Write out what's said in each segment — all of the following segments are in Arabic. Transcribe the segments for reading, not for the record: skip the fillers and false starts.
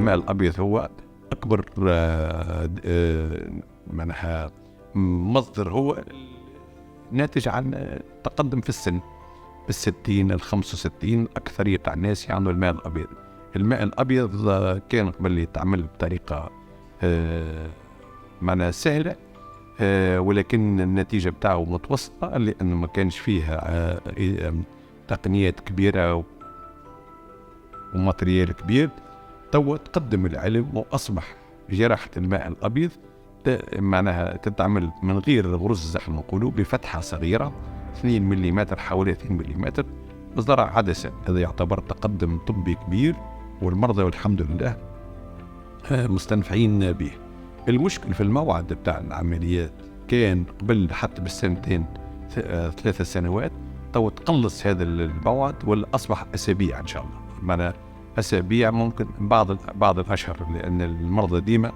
الماء الأبيض هو أكبر معناها مصدر، هو ناتج عن تقدم في السن، بال60 ال65 أكثرية الناس يعملوا الماء الأبيض. الماء الأبيض كان قبل يتعمل بطريقة معناها سهلة، ولكن النتيجة بتاعه متوسطة، لأنه ما كانش فيها تقنيات كبيرة وماتريال كبير. تقدم العلم وأصبح جراحة الماء الأبيض معناها تتعمل من غير غرز، احنا نقولوا بفتحة صغيرة 2 ملم، حوالي 2 ملم، بزرع عدسة. هذا يعتبر تقدم طبي كبير، والمرضى والحمد لله مستنفعين به. المشكل في الموعد بتاع العمليات كان قبل حتى بالسنتين 3 سنوات، تو تقلص هذا الموعد ولا أصبح أسابيع إن شاء الله. معنى أسابيع، ممكن بعض الأشهر، لأن المرضى ديما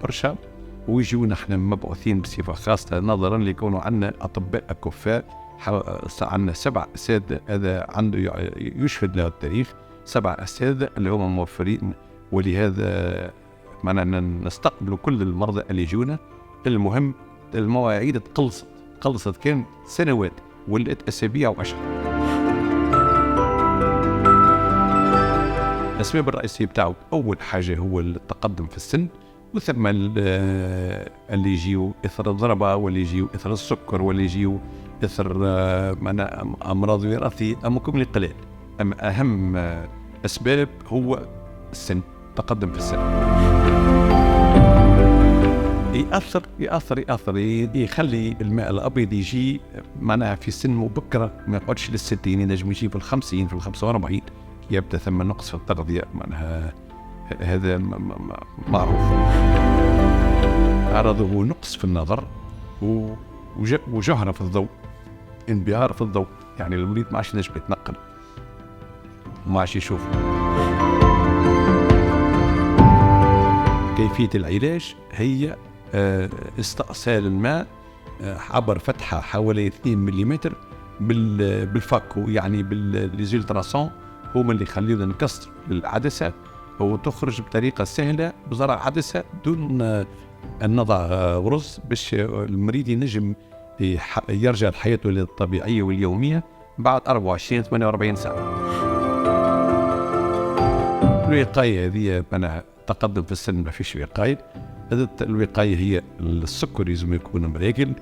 برشا ويجونا احنا مبعوثين بصفة خاصة، نظرا لكونه عندنا أطباء أكفاء. عندنا 7 أساتذة، هذا عنده يشهد له التاريخ، 7 أساتذة اللي هم موفرين، ولهذا معنا نستقبل كل المرضى اللي يجونا. المهم المواعيد قلصت كان سنوات ولقت أسابيع وأشهر. الأسباب الرئيسية بتاعه أول حاجة هو التقدم في السن، وثم اللي يجيو إثر الضربة، واللي يجيو إثر السكر، واللي يجيو إثر أمراض وراثية، أمكم قليل. أما أهم أسباب هو السن، تقدم في السن. يأثر يخلي الماء الأبيض يجي معناها في سن مبكرة، ما يقعدش لل60، ينجم يجي في ال50 في ال45، يبدأ ثم نقص في التغذية. معناها هذا معروف. عرضه نقص في النظر وجهرة في الضوء، انبهار في الضوء، يعني المريض ما عادش ينجم يتنقل وما عادش يشوف. كيفية العلاج هي استئصال الماء عبر فتحة حوالي 2 ملم بالفاكو، يعني بالزيلتراسون، هما اللي يخلينا نكسر العدسة وتخرج بطريقة سهلة بزرع عدسة دون أن نضع غرز، باش المريض ينجم يرجع لحياته الطبيعية واليومية بعد 24-48 ساعة. الوقاية هذه أنا تقدم في السن ما فيش وقاية. الوقاية هي السكر لازم يكون مراقل،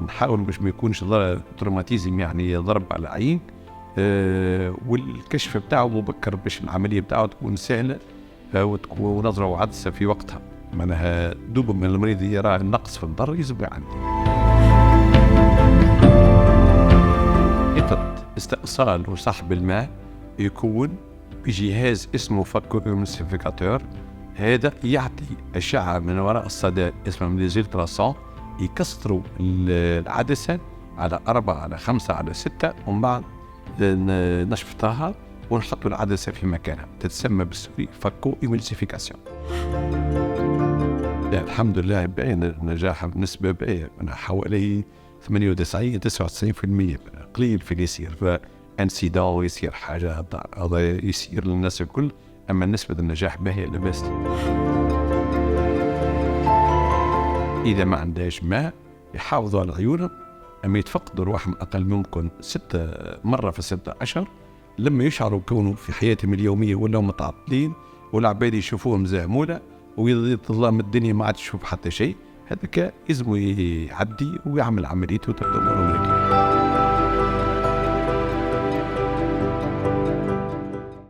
نحاول باش ما يكونش تروماتيزم، يعني ضرب على العين، والكشف بتاعه مبكر باش العملية بتاعه تكون سهلة، ونظرة عدسة في وقتها. معناها دوب من المريض يرى النقص في الضر يزبع عندي. استئصال وسحب الماء يكون بجهاز اسمه فاكوإيمونسيفيكاتور. هذا يعطي أشعة من وراء الصدى اسمه ليزيلتراسون، يكسروا العدسة على 4 على 5 على 6، ومن بعد نشفطها ونحط العدسة في مكانها، تتسمى بالسوري فاكوإيمونسيفيكاسيون. الحمد لله باين النجاح بنسبة باينة، حوالي 98-99%. قليل في يصير انسيدون ويصير حاجة هذا يصير للناس الكل، أما نسبة النجاح باهية لباس. إذا ما عندهاش ماء يحافظوا على عيونهم، أما يتفقدوا روحهم أقل ممكن 6 مرة في 6 أشهر، لما يشعروا كونوا في حياتهم اليومية ولا متعطلين والعباد يشوفوهم زهمولة ويظلم الدنيا ما عاد تشوف حتى شيء، هذاك لازم يعدي ويعمل عمليته وتبدأ أموره.